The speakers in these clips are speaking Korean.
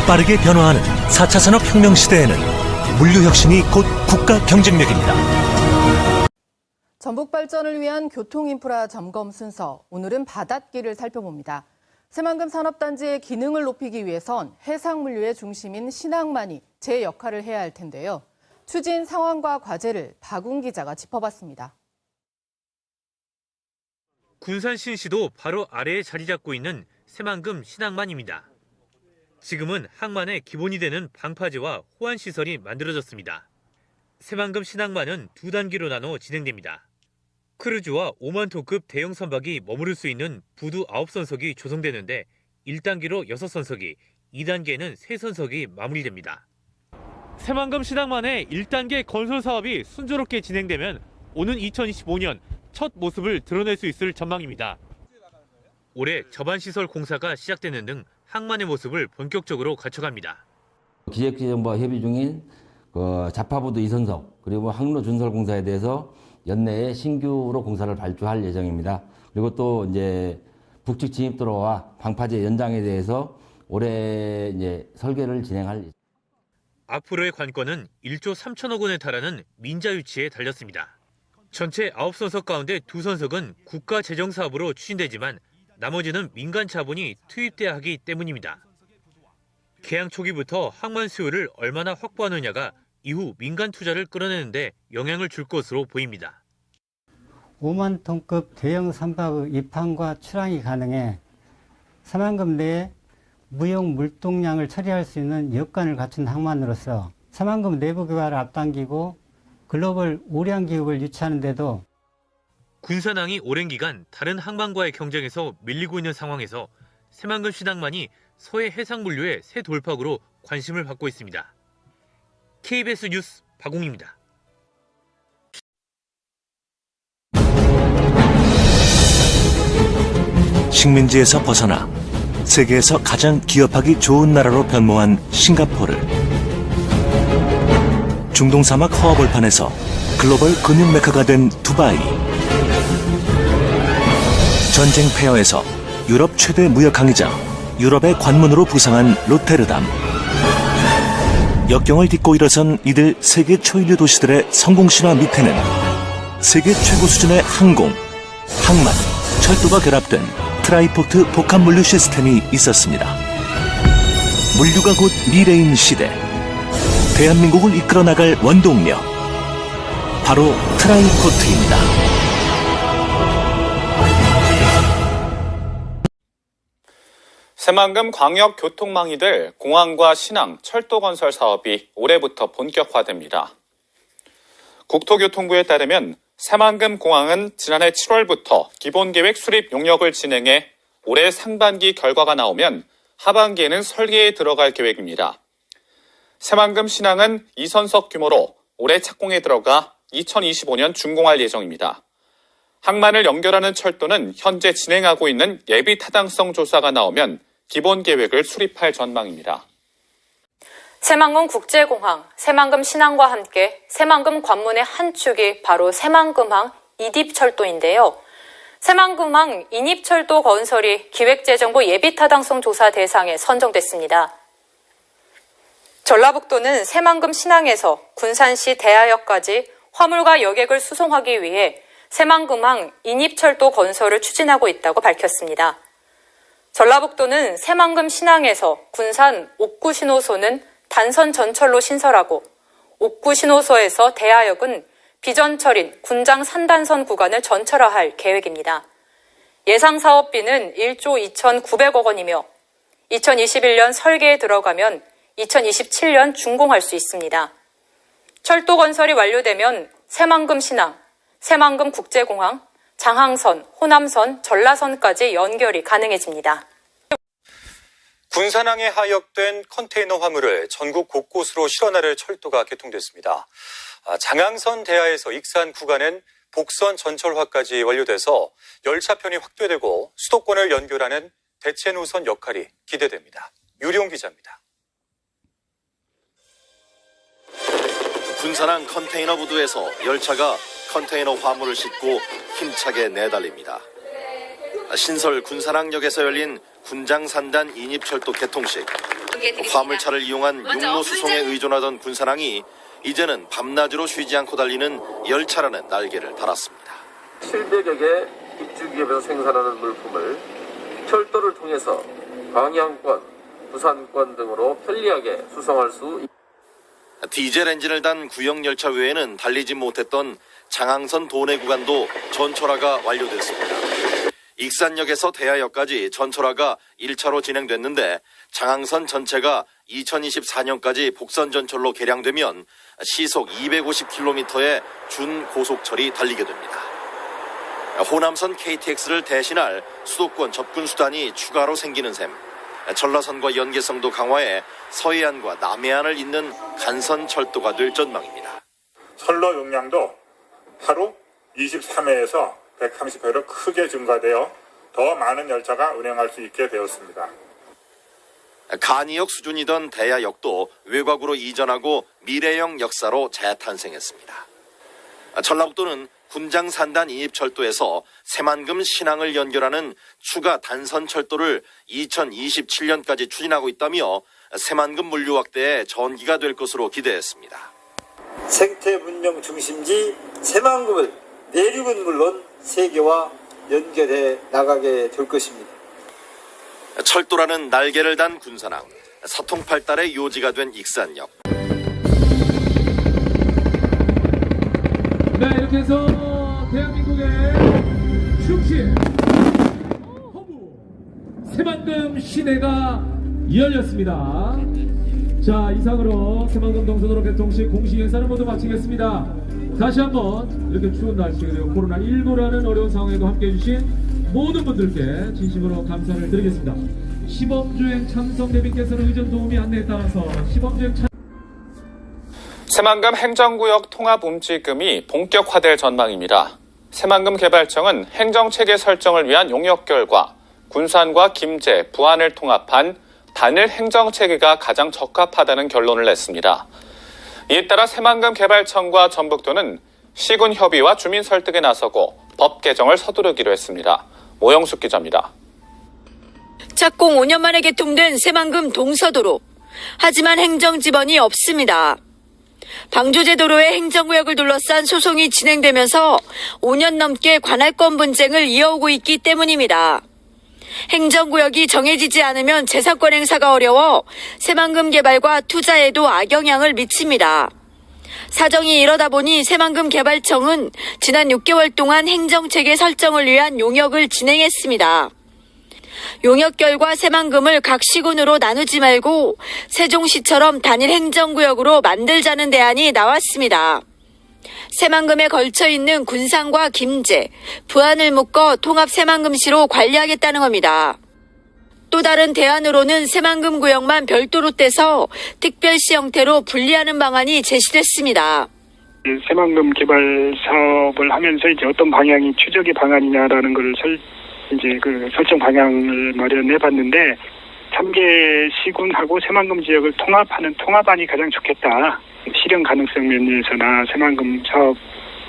빠르게 변화하는 4차 산업혁명 시대에는 물류혁신이 곧 국가 경쟁력입니다. 전북 발전을 위한 교통인프라 점검 순서, 오늘은 바닷길을 살펴봅니다. 새만금 산업단지의 기능을 높이기 위해선 해상물류의 중심인 신항만이 제 역할을 해야 할 텐데요. 추진 상황과 과제를 박웅 기자가 짚어봤습니다. 군산 신시도 바로 아래에 자리 잡고 있는 새만금 신항만입니다. 지금은 항만의 기본이 되는 방파제와 호환시설이 만들어졌습니다. 새만금 신항만은 두 단계로 나눠 진행됩니다. 크루즈와 5만 톤급 대형 선박이 머무를 수 있는 부두 9선석이 조성되는데 1단계로 6선석이, 2단계는 3선석이 마무리됩니다. 새만금 신항만의 1단계 건설 사업이 순조롭게 진행되면 오는 2025년 첫 모습을 드러낼 수 있을 전망입니다. 올해 저반시설 공사가 시작되는 등 항만의 모습을 본격적으로 갖춰갑니다. 기획재정부와 협의 중인 자파부두 2선석 그리고 항로 준설 공사에 대해서 연내에 신규로 공사를 발주할 예정입니다. 그리고 또 이제 북측 진입도로와 방파제 연장에 대해서 올해 이제 설계를 진행할 예정입니다. 앞으로의 관건은 1조 3천억 원에 달하는 민자 유치에 달렸습니다. 전체 9선석 가운데 2선석은 국가 재정 사업으로 추진되지만 나머지는 민간 자본이 투입돼야 하기 때문입니다. 개항 초기부터 항만 수요를 얼마나 확보하느냐가 이후 민간 투자를 끌어내는 데 영향을 줄 것으로 보입니다. 5만 톤급 대형 선박의 입항과 출항이 가능해 새만금 내에 무역 물동량을 처리할 수 있는 여건을 갖춘 항만으로서 새만금 내부 개발을 앞당기고 글로벌 우량 기업을 유치하는 데도 군산항이 오랜 기간 다른 항만과의 경쟁에서 밀리고 있는 상황에서 새만금 신항만이 서해 해상물류의 새 돌파구로 관심을 받고 있습니다. KBS 뉴스 박웅입니다. 식민지에서 벗어나 세계에서 가장 기업하기 좋은 나라로 변모한 싱가포르. 중동 사막 허허벌판에서 글로벌 금융 메카가 된 두바이. 전쟁 폐허에서 유럽 최대 무역 항이자 유럽의 관문으로 부상한 로테르담. 역경을 딛고 일어선 이들 세계 초인류 도시들의 성공 신화 밑에는 세계 최고 수준의 항공, 항만, 철도가 결합된 트라이포트 복합 물류 시스템이 있었습니다. 물류가 곧 미래인 시대. 대한민국을 이끌어 나갈 원동력. 바로 트라이포트입니다. 새만금 광역 교통망이 될 공항과 신항, 철도 건설 사업이 올해부터 본격화됩니다. 국토교통부에 따르면 새만금 공항은 지난해 7월부터 기본계획 수립 용역을 진행해 올해 상반기 결과가 나오면 하반기에는 설계에 들어갈 계획입니다. 새만금 신항은 2선석 규모로 올해 착공에 들어가 2025년 준공할 예정입니다. 항만을 연결하는 철도는 현재 진행하고 있는 예비 타당성 조사가 나오면 기본 계획을 수립할 전망입니다. 새만금 국제공항, 새만금 신항과 함께 새만금 관문의 한 축이 바로 새만금항 이립철도인데요. 새만금항 인입철도 건설이 기획재정부 예비타당성 조사 대상에 선정됐습니다. 전라북도는 새만금 신항에서 군산시 대하역까지 화물과 여객을 수송하기 위해 새만금항 인입철도 건설을 추진하고 있다고 밝혔습니다. 전라북도는 새만금 신항에서 군산 옥구 신호소는 단선 전철로 신설하고 옥구 신호소에서 대하역은 비전철인 군장 산단선 구간을 전철화할 계획입니다. 예상 사업비는 1조 2,900억 원이며 2021년 설계에 들어가면 2027년 준공할 수 있습니다. 철도 건설이 완료되면 새만금 신항, 새만금 국제공항, 장항선, 호남선, 전라선까지 연결이 가능해집니다. 군산항에 하역된 컨테이너 화물을 전국 곳곳으로 실어나를 철도가 개통됐습니다. 장항선 대하에서 익산 구간은 복선 전철화까지 완료돼서 열차편이 확대되고 수도권을 연결하는 대체 노선 역할이 기대됩니다. 유리용 기자입니다. 군산항 컨테이너 부두에서 열차가 컨테이너 화물을 싣고 힘차게 내달립니다. 신설 군산항역에서 열린 군장산단 인입철도 개통식. 공개해드립니다. 화물차를 이용한 먼저 육로 수송에 의존하던 군산항이 이제는 밤낮으로 쉬지 않고 달리는 열차라는 날개를 달았습니다. 700여 개 입주기업에서 생산하는 물품을 철도를 통해서 광양권, 부산권 등으로 편리하게 수송할 수 있습니다. 디젤 엔진을 단 구형 열차 외에는 달리지 못했던 장항선 도내 구간도 전철화가 완료됐습니다. 익산역에서 대하역까지 전철화가 1차로 진행됐는데 장항선 전체가 2024년까지 복선 전철로 개량되면 시속 250km의 준고속철이 달리게 됩니다. 호남선 KTX를 대신할 수도권 접근 수단이 추가로 생기는 셈. 전라선과 연계성도 강화해 서해안과 남해안을 잇는 간선 철도가 될 전망입니다. 선로 용량도 하루 23회에서 130회로 크게 증가되어 더 많은 열차가 운행할 수 있게 되었습니다. 간이역 수준이던 대야역도 외곽으로 이전하고 미래형 역사로 재탄생했습니다. 전라북도는 군장산단 인입철도에서 새만금 신항을 연결하는 추가 단선 철도를 2027년까지 추진하고 있다며 새만금 물류 확대의 전기가 될 것으로 기대했습니다. 생태 문명 중심지 새만금을 내륙은 물론 세계와 연결해 나가게 될 것입니다. 철도라는 날개를 단 군산항, 사통팔달의 요지가 된 익산역. 네, 이렇게 해서 대한민국의 충실, 허무, 새만금 시내가 열렸습니다. 자, 이상으로 새만금 동서도로 개통식 공식 행사를 모두 마치겠습니다. 다시 한번 이렇게 추운 날씨 그리고 코로나19라는 어려운 상황에도 함께해 주신 모든 분들께 진심으로 감사를 드리겠습니다. 시범주행 참석 대비께서는 의전 도우미 안내에 따라서 시범주행 새만금 행정구역 통합움직임이 본격화될 전망입니다. 새만금 개발청은 행정체계 설정을 위한 용역 결과 군산과 김제, 부안을 통합한 단일 행정체계가 가장 적합하다는 결론을 냈습니다. 이에 따라 새만금 개발청과 전북도는 시군 협의와 주민 설득에 나서고 법 개정을 서두르기로 했습니다. 오영숙 기자입니다. 착공 5년 만에 개통된 새만금 동서도로. 하지만 행정지번이 없습니다. 방조제도로의 행정구역을 둘러싼 소송이 진행되면서 5년 넘게 관할권 분쟁을 이어오고 있기 때문입니다. 행정구역이 정해지지 않으면 재산권 행사가 어려워 새만금 개발과 투자에도 악영향을 미칩니다. 사정이 이러다 보니 새만금 개발청은 지난 6개월 동안 행정체계 설정을 위한 용역을 진행했습니다. 용역 결과 새만금을 각 시군으로 나누지 말고 세종시처럼 단일 행정구역으로 만들자는 대안이 나왔습니다. 새만금에 걸쳐 있는 군산과 김제, 부안을 묶어 통합 새만금시로 관리하겠다는 겁니다. 또 다른 대안으로는 새만금 구역만 별도로 떼서 특별시 형태로 분리하는 방안이 제시됐습니다. 새만금 개발 사업을 하면서 이제 어떤 방향이 추적의 방안이냐라는 걸 설정 방향을 마련해봤는데 3개 시군하고 새만금 지역을 통합하는 통합안이 가장 좋겠다. 실현 가능성 면에서나 새만금 사업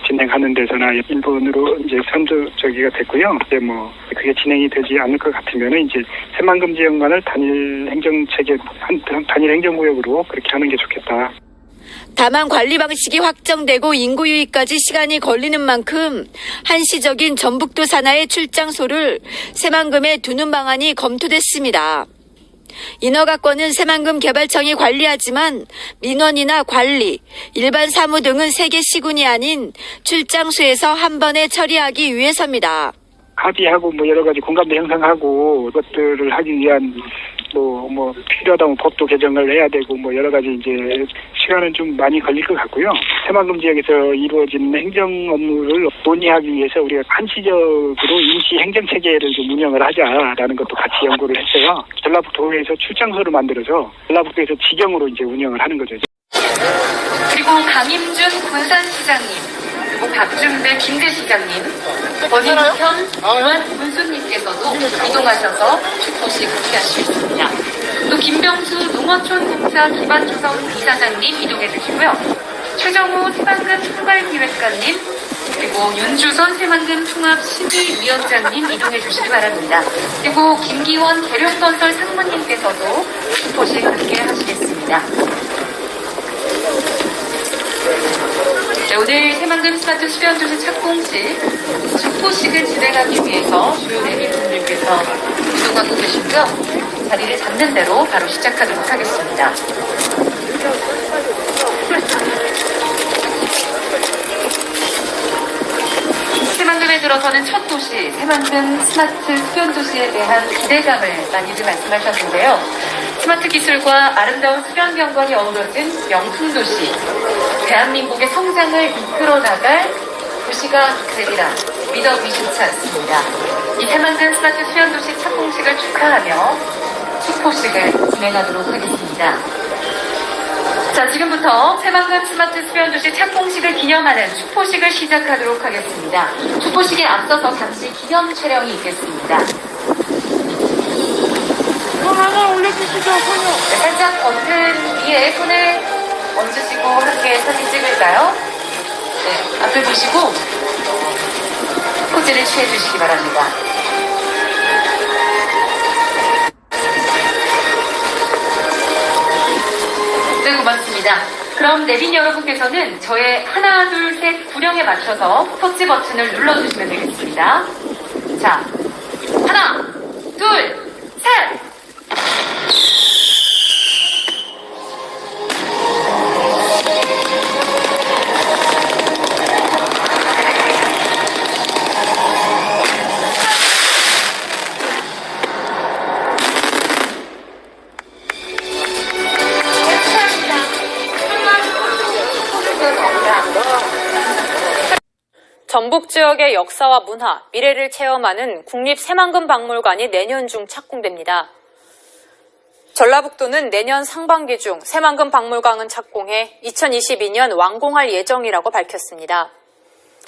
진행하는 데서나 1번으로 이제 선두적이가 됐고요. 이제 그게 진행이 되지 않을 것 같으면은 이제 새만금 지역만을 단일 행정체계, 단일 행정구역으로 그렇게 하는 게 좋겠다. 다만 관리 방식이 확정되고 인구 유입까지 시간이 걸리는 만큼 한시적인 전북도 산하의 출장소를 새만금에 두는 방안이 검토됐습니다. 인허가권은 새만금 개발청이 관리하지만 민원이나 관리, 일반 사무 등은 3개 시군이 아닌 출장소에서 한 번에 처리하기 위해서입니다. 합의하고 여러 가지 공감대 형성하고 그것들을 하기 위한 필요하다면 법도 개정을 해야 되고 여러 가지 이제 시간은 좀 많이 걸릴 것 같고요. 새만금 지역에서 이루어지는 행정 업무를 논의하기 위해서 우리가 한시적으로 임시 행정 체계를 좀 운영을 하자라는 것도 같이 연구를 했어요. 전라북도에서 출장소를 만들어서 전라북도에서 지경으로 이제 운영을 하는 거죠. 그리고 강임준 군산시장님, 그리고 박준배 김대시장님, 권인현 문수님께서도 이동하셔서 축포식 함께할 수 있습니다. 또 김병수 농어촌공사 기반조성 이사장님 이동해 주시고요. 최정우 새만금 총괄기획관님, 그리고 윤주선 새만금 총합심의위원장님 이동해 주시기 바랍니다. 그리고 김기원 계룡건설 상무님께서도 축포식 함께 하시겠습니다. 네, 오늘 새만금 스마트 수변도시 착공식 축포식을 진행하기 위해서 주요 대기분들께서 이동하고 계시고요. 자리를 잡는 대로 바로 시작하도록 하겠습니다. 새만금에 들어서는 첫 도시, 새만금 스마트 수변도시에 대한 기대감을 많이들 말씀하셨는데요. 스마트 기술과 아름다운 수변 경관이 어우러진 명품도시, 대한민국의 성장을 이끌어 나갈 도시가 되리라 믿어 의심치 않습니다. 이 새만금 스마트 수변도시 착공식을 축하하며 축포식을 진행하도록 하겠습니다. 자, 지금부터 새만금 스마트 수변도시 착공식을 기념하는 축포식을 시작하도록 하겠습니다. 축포식에 앞서서 잠시 기념 촬영이 있겠습니다. 네, 살짝 버튼 위에 손을 얹으시고 함께 사진 찍을까요? 네, 앞을 보시고 포즈를 취해주시기 바랍니다. 네, 고맙습니다. 그럼 내빈 여러분께서는 저의 하나, 둘, 셋 구령에 맞춰서 터치 버튼을 눌러주시면 되겠습니다. 자, 하나, 둘, 셋! 전북 지역의 역사와 문화, 미래를 체험하는 국립새만금박물관이 내년 중 착공됩니다. 전라북도는 내년 상반기 중 새만금박물관은 착공해 2022년 완공할 예정이라고 밝혔습니다.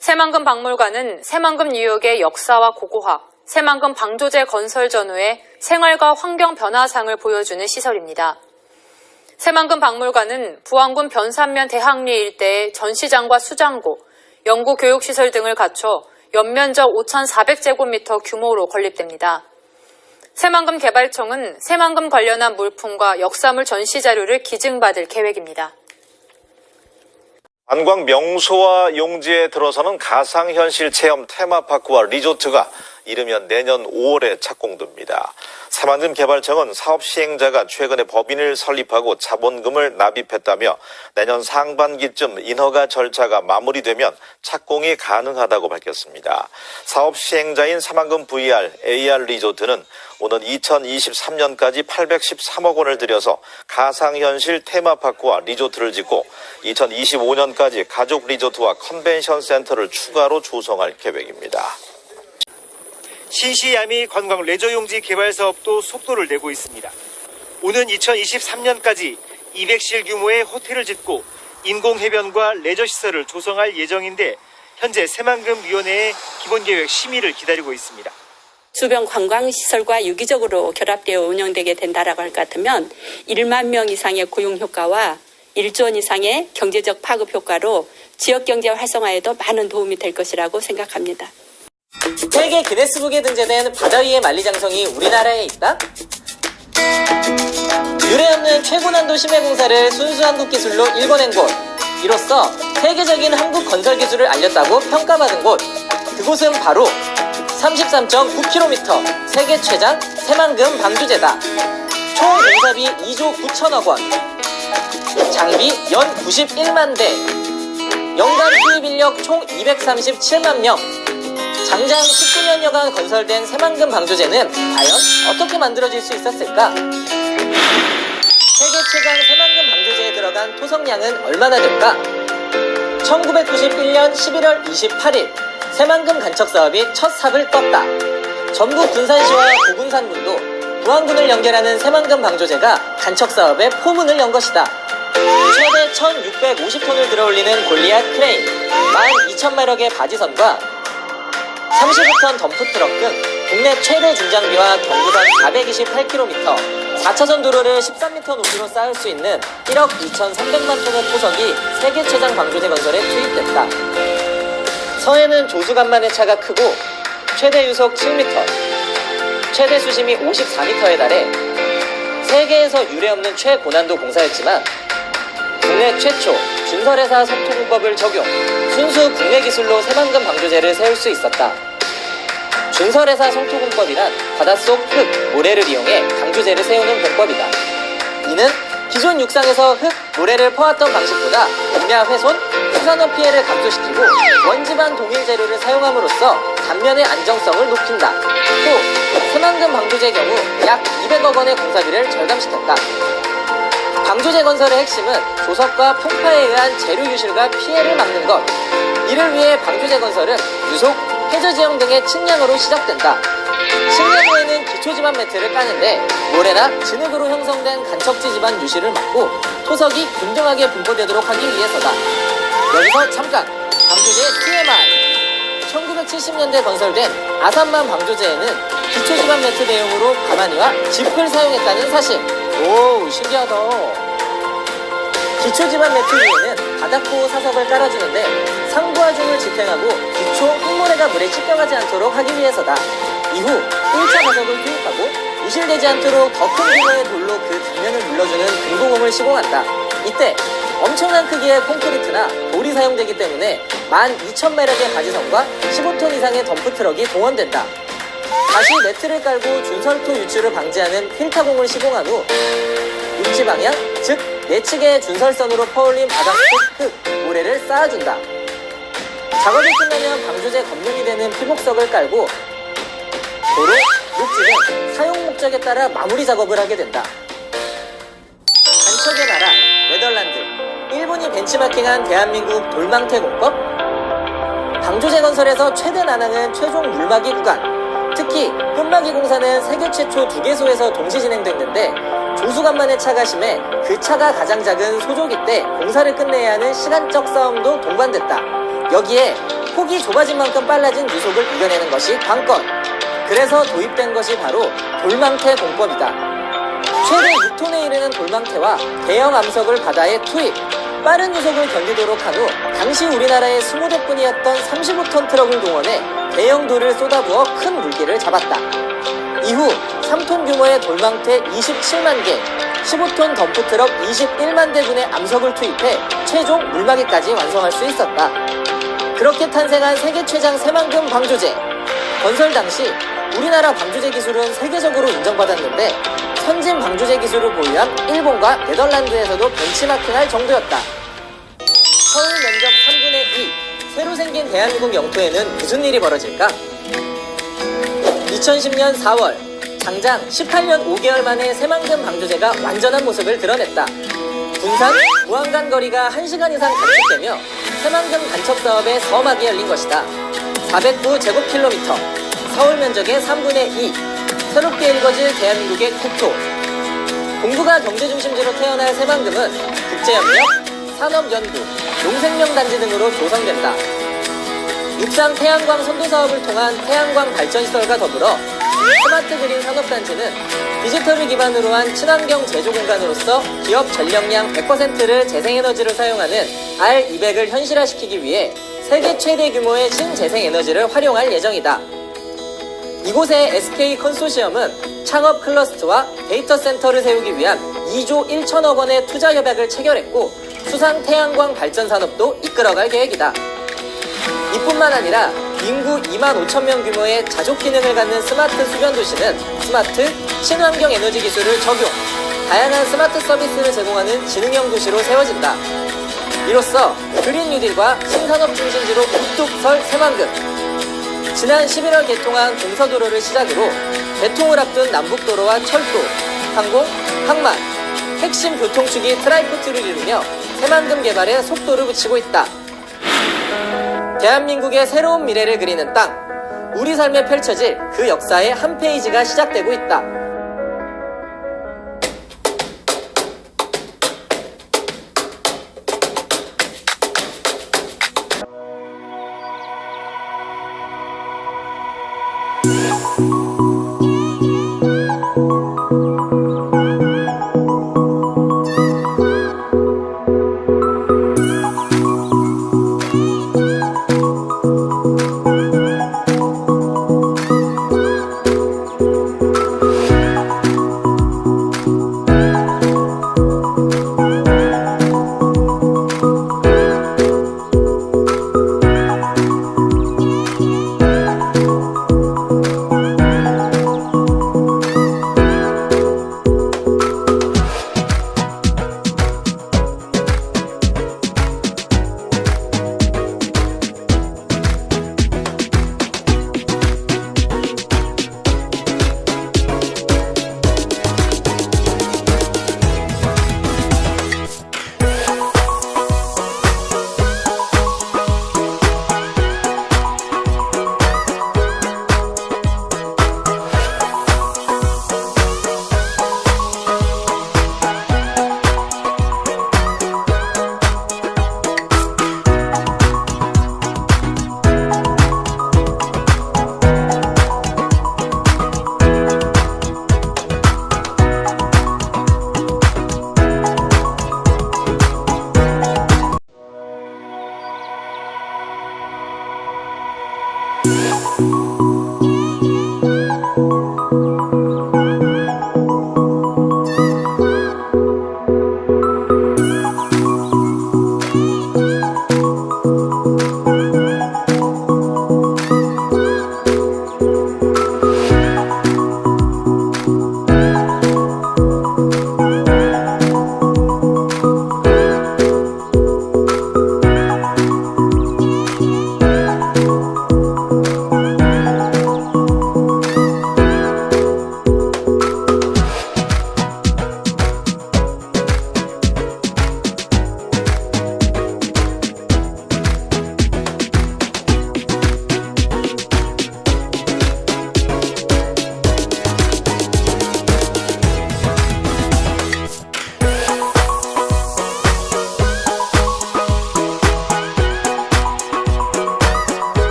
새만금박물관은 새만금 유역의 역사와 고고학, 새만금 방조제 건설 전후의 생활과 환경 변화상을 보여주는 시설입니다. 새만금박물관은 부안군 변산면 대학리 일대의 전시장과 수장고, 연구 교육시설 등을 갖춰 연면적 5,400제곱미터 규모로 건립됩니다. 새만금 개발청은 새만금 관련한 물품과 역사물 전시 자료를 기증받을 계획입니다. 관광 명소와 용지에 들어서는 가상현실 체험 테마파크와 리조트가 이르면 내년 5월에 착공됩니다. 새만금 개발청은 사업 시행자가 최근에 법인을 설립하고 자본금을 납입했다며 내년 상반기쯤 인허가 절차가 마무리되면 착공이 가능하다고 밝혔습니다. 사업 시행자인 새만금 VR, AR 리조트는 오는 2023년까지 813억 원을 들여서 가상현실 테마파크와 리조트를 짓고 2025년까지 가족 리조트와 컨벤션 센터를 추가로 조성할 계획입니다. 신시야미 관광 레저용지 개발 사업도 속도를 내고 있습니다. 오는 2023년까지 200실 규모의 호텔을 짓고 인공해변과 레저시설을 조성할 예정인데 현재 새만금위원회의 기본계획 심의를 기다리고 있습니다. 주변 관광시설과 유기적으로 결합되어 운영되게 된다라고 할 것 같으면 1만 명 이상의 고용 효과와 1조 원 이상의 경제적 파급 효과로 지역경제 활성화에도 많은 도움이 될 것이라고 생각합니다. 세계 기네스북에 등재된 바다 위의 만리장성이 우리나라에 있다? 유례없는 최고 난도 심해 공사를 순수 한국 기술로 일궈낸 곳. 이로써 세계적인 한국 건설 기술을 알렸다고 평가받은 곳. 그곳은 바로 33.9km 세계 최장 새만금 방주제다. 총 공사비 2조 9천억 원. 장비 연 91만 대. 연간 투입 인력 총 237만 명. 장장 19년여간 건설된 새만금 방조제는 과연 어떻게 만들어질 수 있었을까? 세계 최강 새만금 방조제에 들어간 토성량은 얼마나 될까? 1991년 11월 28일 새만금 간척 사업이 첫 삽을 떴다. 전북 군산시와 고군산군도 부안군을 연결하는 새만금 방조제가 간척 사업의 포문을 연 것이다. 최대 1,650톤을 들어올리는 골리앗 크레인, 12,000마력의 바지선과 35톤 덤프트럭 등 국내 최대 중장비와 경부선 428km, 4차선 도로를 13m 높이로 쌓을 수 있는 1억 2,300만 톤의 토석이 세계 최장 방조제 건설에 투입됐다. 서해는 조수간만의 차가 크고 최대 유속 7m, 최대 수심이 54m에 달해 세계에서 유례없는 최고난도 공사였지만 국내 최초 준설회사 석토공법을 적용, 순수 국내 기술로 새만금 방조제를 세울 수 있었다. 준설회사 석토공법이란 바닷속 흙, 모래를 이용해 방조제를 세우는 공법이다. 이는 기존 육상에서 흙, 모래를 퍼왔던 방식보다 공야 훼손, 수산업 피해를 감소시키고 원지반 동일 재료를 사용함으로써 단면의 안정성을 높인다. 또 새만금 방조제 경우 약 200억 원의 공사비를 절감시켰다. 방조제 건설의 핵심은 조석과 풍파에 의한 재료 유실과 피해를 막는 것. 이를 위해 방조제 건설은 유속, 해저지형 등의 측량으로 시작된다. 측량 후에는 기초지반 매트를 까는데 모래나 진흙으로 형성된 간척지 지반 유실을 막고 토석이 균등하게 분포되도록 하기 위해서다. 여기서 잠깐! 방조제의 TMI! 1970년대 건설된 아산만 방조제에는 기초지반 매트 대용으로 가마니와 짚을 사용했다는 사실. 오, 신기하다. 기초지반 매트 위에는 바닥보호 사석을 깔아주는데 상부하 중을 집행하고 기초 흙모래가 물에 찌껴가지 않도록 하기 위해서다. 이후 1차 가석을 투입하고 유실되지 않도록 더 큰 규모의 돌로 그 뒷면을 눌러주는 금고공을 시공한다. 이때 엄청난 크기의 콘크리트나 돌이 사용되기 때문에 12,000매력의 가지선과 15톤 이상의 덤프트럭이 동원된다. 다시 매트를 깔고 준설토 유출을 방지하는 필타공을 시공한 후 육지 방향, 즉 내측의 준설선으로 퍼올린 바닥 속 흙, 모래를 쌓아준다. 작업이 끝나면 방조제 검증이 되는 피복석을 깔고 도로, 육지는 사용 목적에 따라 마무리 작업을 하게 된다. 간척의 나라, 네덜란드, 일본이 벤치마킹한 대한민국 돌망태 공법? 방조제 건설에서 최대 난항은 최종 물막이 구간. 특히 끝막이 공사는 세계 최초 2개소에서 동시 진행됐는데 조수간만의 차가 심해 그 차가 가장 작은 소조기 때 공사를 끝내야 하는 시간적 싸움도 동반됐다. 여기에 폭이 좁아진 만큼 빨라진 유속을 이겨내는 것이 관건. 그래서 도입된 것이 바로 돌망태 공법이다. 최대 6톤에 이르는 돌망태와 대형 암석을 바다에 투입, 빠른 유속을 견디도록 한 후 당시 우리나라의 20대뿐이었던 35톤 트럭을 동원해 대형 돌을 쏟아부어 큰 물기를 잡았다. 이후 3톤 규모의 돌망태 27만 개, 15톤 덤프트럭 21만 대분의 암석을 투입해 최종 물막이까지 완성할 수 있었다. 그렇게 탄생한 세계 최장 새만금 방조제. 건설 당시 우리나라 방조제 기술은 세계적으로 인정받았는데 선진 방조제 기술을 보유한 일본과 네덜란드에서도 벤치마킹할 정도였다. 서울 면적 3분의 2, 새로 생긴 대한민국 영토에는 무슨 일이 벌어질까? 2010년 4월, 장장 18년 5개월 만에 새만금 방조제가 완전한 모습을 드러냈다. 군산, 부안 간 거리가 1시간 이상 단축되며 새만금 간척 사업의 서막이 열린 것이다. 409제곱킬로미터, 서울 면적의 3분의 2, 새롭게 일궈질 대한민국의 국토. 동북아 경제중심지로 태어날 새만금은 국제협력, 산업연구, 농생명단지 등으로 조성된다. 육상 태양광 선도사업을 통한 태양광 발전시설과 더불어 스마트 그린 산업단지는 디지털을 기반으로 한 친환경 제조 공간으로서 기업 전력량 100%를 재생에너지로 사용하는 R200을 현실화시키기 위해 세계 최대 규모의 신재생에너지를 활용할 예정이다. 이곳의 SK 컨소시엄은 창업 클러스터와 데이터 센터를 세우기 위한 2조 1천억 원의 투자 협약을 체결했고 수상 태양광 발전 산업도 이끌어갈 계획이다. 이뿐만 아니라 인구 2만 5천 명 규모의 자족 기능을 갖는 스마트 수변 도시는 스마트 친환경 에너지 기술을 적용, 다양한 스마트 서비스를 제공하는 지능형 도시로 세워진다. 이로써 그린 뉴딜과 신산업 중심지로 우뚝 설 새만금. 지난 11월 개통한 동서도로를 시작으로 개통을 앞둔 남북도로와 철도, 항공, 항만, 핵심 교통축이 트라이포트를 이루며 새만금 개발에 속도를 붙이고 있다. 대한민국의 새로운 미래를 그리는 땅, 우리 삶에 펼쳐질 그 역사의 한 페이지가 시작되고 있다.